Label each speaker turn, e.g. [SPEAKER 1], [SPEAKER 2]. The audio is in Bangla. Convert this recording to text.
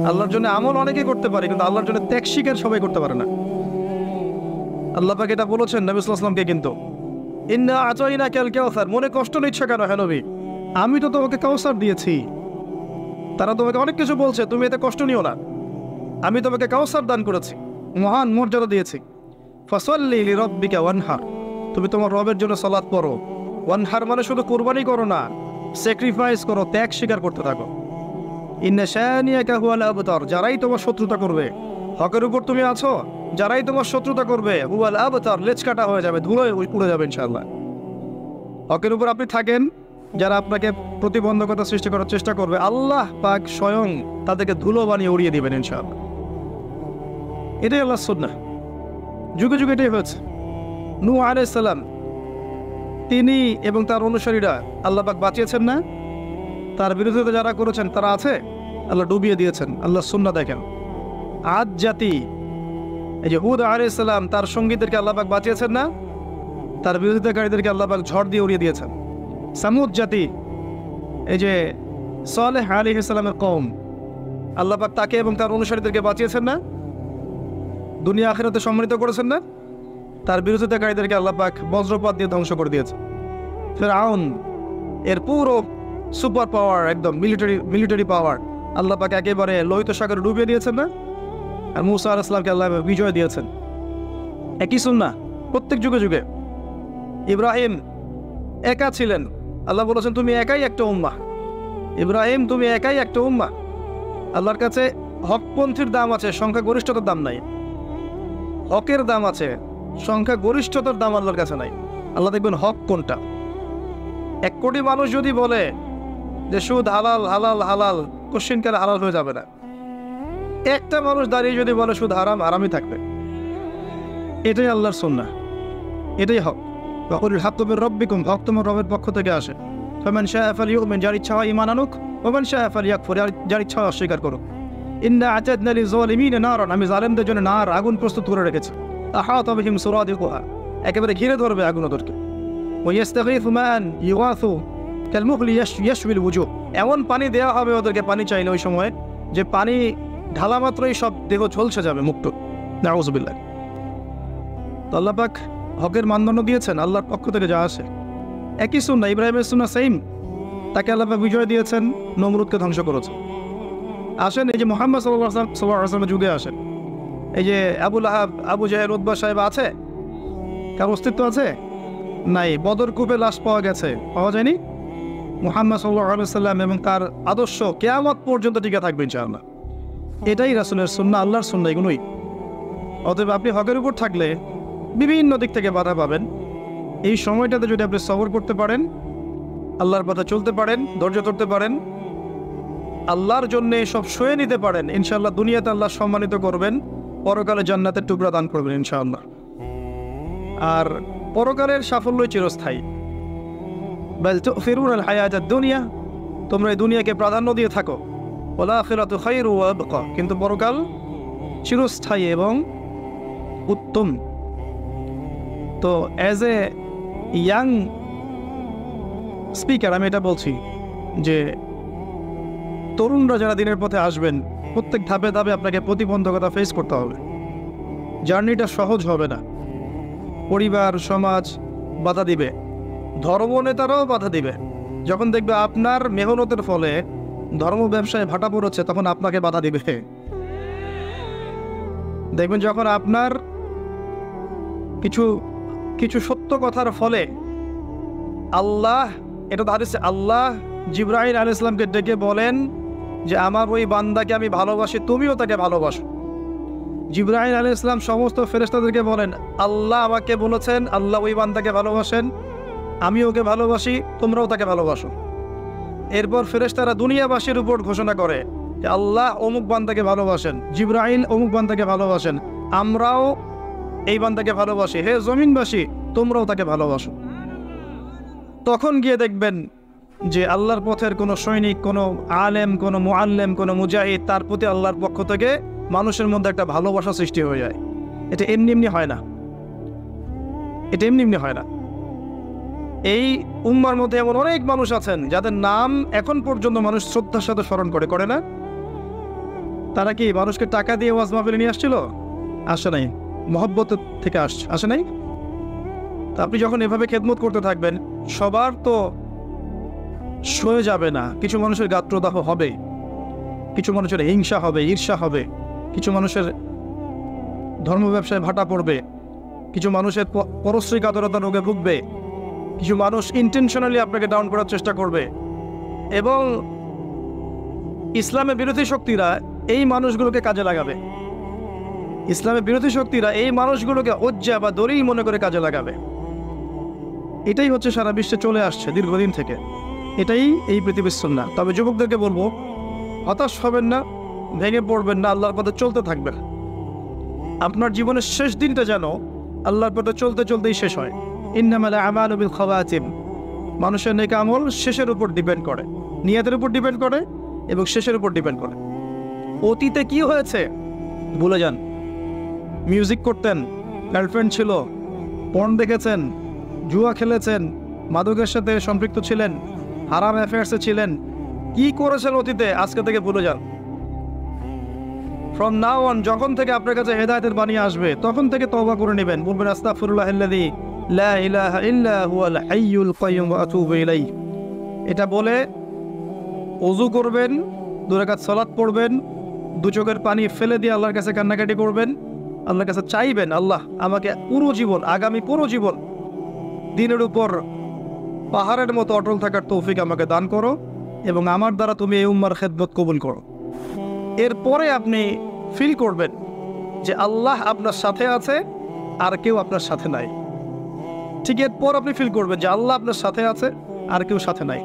[SPEAKER 1] আল্লাহর জন্য আমল অনেকে করতে পারে, কিন্তু আল্লাহর জন্য ত্যাগ স্বীকার সবাই করতে পারে না। আল্লাহ পাক এটা বলেছেন নবী সাল্লাল্লাহু আলাইহি ওয়াসাল্লামকে, কিন্তু ইন্না আতাইনাকাল কাউসার, মনে কষ্ট নিচ্ছ কেন হে নবী, আমি তো তোমাকে কাউসার দিয়েছি। তারা তোমাকে অনেক কিছু বলছে, তুমি এতে কষ্ট নিও না, আমি তোমাকে কাউসার দান করেছি, মহান মর্যাদা দিয়েছি। ফাসাল্লি লিরাব্বিকা ওয়ানহার, তুমি তোমার রবের জন্য সালাত পড়ো। ওয়ানহার মানে শুধু কুরবানি করো না, স্যাক্রিফাইস করো, ত্যাগ স্বীকার করতে থাকো। ইন্না শানিয়াকা হুয়াল আবতার, যারাই তোমার শত্রুতা করবে, হকের উপর তুমি আছো, যারাই তোমার শত্রুতা করবে, হুয়াল আবতার, লেজ কাটা হয়ে যাবে, ধুলোয় উড়ে যাবে ইনশাআল্লাহ। হকের উপর আপনি থাকেন, যারা আপনাকে প্রতিবন্ধকতা সৃষ্টি করার চেষ্টা করবে, আল্লাহ পাক স্বয়ং তাদেরকে ধুলো বানিয়ে উড়িয়ে দিবেন ইনশাআল্লাহ। এটাই আল্লাহর সুন্নাহ, যুগে যুগে এটাই হয়েছে। নূহ আলাইহিস সালাম, তিনি এবং তার অনুসারীরা আল্লাহ পাক বাঁচিয়েছেন না, তার বিরোধিতা যারা করেছেন তারা আছে, আল্লাহ ডুবিয়ে দিয়েছেন। আল্লাহ সুন্নাহ দেখেন। আদ জাতি, এই যে হুদ আলাইহিস সালাম, তার সঙ্গীদেরকে আল্লাহ পাক বাঁচিয়েছেন না, তার বিরোধিতাকারীদেরকে আল্লাহ পাক ঝড় দিয়ে উড়িয়ে দিয়েছেন। সামুদ জাতি, এই যে সালেহ আলাইহিস সালামের কওম, আল্লাহ পাক তাকে এবং তার অনুসারীদেরকে বাঁচিয়েছেন না, দুনিয়া আখিরাতে সম্মানিত করেছেন না, তার বিরোধিতাকারীদেরকে আল্লাহ পাক বজ্রপাত দিয়ে ধ্বংস করে দিয়েছে। ফিরআউন, এর পুরো সুপার পাওয়ার, একদম মিলিটারি পাওয়ার, আল্লাহ পাক একেবারে লোহিত সাগরে ডুবিয়ে দিয়েছেন না, আর মূসা আলাইহিস সালামকে আল্লাহ বিজয় দিয়েছেন। একই সুন্নাহ প্রত্যেক যুগে যুগে। ইব্রাহিম একা ছিলেন, আল্লাহ বলেছেন তুমি একাই একটা উম্মাহ, ইব্রাহিম তুমি একাই একটা উম্মাহ। আল্লাহর কাছে হকপন্থীর দাম আছে, সংখ্যা গরিষ্ঠতার দাম নাই। হকের দাম আছে, সংখ্যা গরিষ্ঠতার দাম আল্লাহর কাছে নাই। আল্লাহ দেখবেন হক কোনটা। 1 কোটি মানুষ যদি বলে যে সুদ হালাল হালাল হালাল, কোশ্চিনকালে হালাল হয়ে যাবে না। একটা মানুষ দাঁড়িয়ে যদি বলে সুদ হারাম, হারামই থাকবে। এটাই আল্লাহর সুন্নাহ, এটাই হক। ওয়াকুল হাক্কু মির রাব্বিকুম, হক তোমার রবের পক্ষ থেকে আসে। ফামান শাআ ফালইউমিন, যার ইচ্ছা হয় ঈমান আনুক, ওয়া মান শাআ ফালইয়াকফুর, যার ইচ্ছা হয় অস্বীকার করুক। ইন্না আতাদনা লিযালিমিনা নারান, আমি জালেমদের জন্য নার, আগুন প্রস্তুত করে রেখেছি। আহাতা বিহিম সুরাদিকুহা, একেবারে ঘিরে ধরবে আগুন ওদেরকে। ওয়া ইস্তাগীথু মান ইউগাথু কালমুহলি ইয়াশউিল ওয়ুজুহ, এমন পানি দেওয়া হবে ওদেরকে, পানি চাইলে ওই সময়, যে পানি ঢালা মাত্রই সব দেহ ঝলসে যাবে, মুক্ত। নাউযুবিল্লাহ। তো আল্লাহ পাক হকের মানদণ্ড দিয়েছেন, আল্লাহর পক্ষ থেকে যা আসে। একই সুন্নাহ, ইব্রাহিমের সুন্নাহ সেম, তাকে আল্লাহ পাক বিজয় দিয়েছেন, নমরুদকে ধ্বংস করেছেন। আসেন এই যে মুহাম্মদ সাল্লাল্লাহু আলাইহি ওয়াসাল্লামের যুগে আসেন, এই যে আবু লাহাব, আবু জাহেল, উতবা সাহেব আছে, কার অস্তিত্ব আছে? নাই। বদর কূপে লাশ পাওয়া গেছে, পাওয়া যায়নি। মুহাম্মদ সাল্লাল্লাহু আলাইহি ওয়াসাল্লাম এবং তার আদর্শ কিয়ামত পর্যন্ত টিকে থাকবে ইনশাআল্লাহ। এটাই রাসূলের সুন্নাহ, আল্লাহর সুন্নাহ, এগুলোই। অতএব আপনি হকের উপর থাকলে বিভিন্ন দিক থেকে বাধা পাবেন। এই সময়টাতে যদি আপনি সবর করতে পারেন, আল্লাহর পথে চলতে পারেন, ধৈর্য ধরতে পারেন, আল্লাহর জন্য সব সয়ে নিতে পারেন, ইনশাআল্লাহ দুনিয়াতে আল্লাহ সম্মানিত করবেন, পরকালে জান্নাতের টুকরা দান করবেন ইনশাআল্লাহ। আর পরকালের সাফল্যই চিরস্থায়ী। বাল তুফিরুনাল হায়াতাদ দুনিয়া, তোমরা এই দুনিয়াকে প্রাধান্য দিয়ে থাকো। ওয়াল আখিরাতু খায়রু ওয়া আবকা, কিন্তু পরকাল চিরস্থায়ী এবং উত্তম। তো অ্যাজ এ ইয়াং স্পিকার আমি এটা বলছি যে তরুণরা যারা দিনের পথে আসবেন, প্রত্যেক ধাপে ধাপে আপনাকে প্রতিবন্ধকতা ফেস করতে হবে। জার্নিটা সহজ হবে না। পরিবার, সমাজ বাধা দিবে, ধর্মনেতারাও বাধা দিবে। যখন দেখবে আপনার মেহনতের ফলে ধর্ম ব্যবসায় ভাটা পড়েছে, তখন আপনাকে বাধা দিবে। দেখবেন যখন আপনার কিছু কিছু সত্য কথার ফলে আল্লাহ, এটা তো হাদিসে, আল্লাহ জিবরাইল আলাইহিস সালামকে ডেকে বলেন যে আমার ওই বান্দাকে আমি ভালোবাসি, তুমিও তাকে ভালোবাসো। জিবরাইল আলাইহিস সালাম সমস্ত ফেরেশতাদেরকে বলেন আল্লাহ আমাকে বলেছেন, আল্লাহ ওই বান্দাকে ভালোবাসেন, আমি ওকে ভালোবাসি, তোমরাও তাকে ভালোবাসো। এরপর ফেরেশতারা দুনিয়াবাসীর উপর ঘোষণা করে যে আল্লাহ অমুক বান্দাকে ভালোবাসেন, জিবরাইল অমুক বান্দাকে ভালোবাসেন, আমরাও এই বান্দাকে ভালোবাসি, হে জমিনবাসী তোমরাও তাকে ভালোবাসো। তখন গিয়ে দেখবেন যে আল্লাহর পথের কোনো সৈনিক, কোনো আলেম, কোনো মুআল্লিম, কোনো মুজাহিদ, তার প্রতি আল্লাহর পক্ষ থেকে মানুষের মধ্যে একটা ভালোবাসা সৃষ্টি হয়ে যায়। এটা এমনি এমনি হয় না, এটা এমনি এমনি হয় না। এই উম্মার মধ্যে এমন অনেক মানুষ আছেন যাদের নাম এখন পর্যন্ত মানুষ শ্রদ্ধার সাথে স্মরণ করে, করে না? তারা কি মানুষকে টাকা দিয়ে ওয়াজ মাহফিলে নিয়ে আসছিল? আসে নাই। মহব্বত থেকে আসে নাই। তা আপনি যখন এভাবে খেদমত করতে থাকবেন, সবার তো সয়ে যাবে না। কিছু মানুষের গাত্রদাহ হবে, কিছু মানুষের হিংসা হবে, ঈর্ষা হবে, কিছু মানুষের ধর্ম ব্যবসায় ভাটা পড়বে, কিছু মানুষের পরশ্রী কাতরতা রোগে ভুগবে, কিছু মানুষ ইন্টেনশনালি আপনাকে ডাউন করার চেষ্টা করবে। এবং ইসলামের বিরোধী শক্তিরা এই মানুষগুলোকে কাজে লাগাবে। ইসলামের বিরোধী শক্তিরা এই মানুষগুলোকে হজ্জা বা দড়ি মনে করে কাজে লাগাবে। এটাই হচ্ছে সারা বিশ্বে চলে আসছে দীর্ঘদিন থেকে। এটাই এই পৃথিবীর সুন্নাহ। তবে যুবকদেরকে বলবো, হতাশ হবেন না, ভেঙে পড়বেন না, আল্লাহর পথে চলতে থাকবেন। আপনার জীবনের শেষ দিনটা যেন আল্লাহর পথে চলতে চলতেই শেষ হয়। ইন্নামাল আমালু বিল খাওয়াতিম। মানুষের নেক আমল শেষের উপর ডিপেন্ড করে, নিয়তের উপর ডিপেন্ড করে এবং শেষের উপর ডিপেন্ড করে। অতীতে কি হয়েছে ভুলে যান। মিউজিক করতেন, গার্লফ্রেন্ড ছিল, পর্ন দেখেছেন, জুয়া খেলেছেন, মাদকের সাথে সম্পৃক্ত ছিলেন, হারাম অ্যাফেয়ার্সে ছিলেন, কি করেছেন অতীতে, আজকে থেকে ভুলে যান। ফ্রম নাও অন, যখন থেকে আপনার কাছে হেদায়েতের বাণী আসবে তখন থেকে তওবা করে নেবেন। বলবেন আস্তাগফিরুল্লাহাল্লাযী লা ইলাহা ইল্লা হুয়াল হাইয়ুল কাইয়্যুম ওয়া আতুবু ইলাইহি। এটা বলে ওযু করবেন, 2 রাকাত সালাত পড়বেন, 2 চোখের পানি ফেলে দিয়ে আল্লাহর কাছে কান্নাকাটি করবেন, আল্লাহর কাছে চাইবেন, আল্লাহ আমাকে পুরো জীবন, আগামী পুরো জীবন দিনের উপর পাহাড়ের মতো অটল থাকার তৌফিক আমাকে দান করো এবং আমার দ্বারা তুমি এই উম্মার খেদমত কবুল করো। এরপরে আপনি ফিল করবেন যে আল্লাহ আপনার সাথে আছে আর কেউ আপনার সাথে নাই। ঠিক এরপর আপনি ফিল করবেন যে আল্লাহ আপনার সাথে আছে আর কেউ সাথে নাই।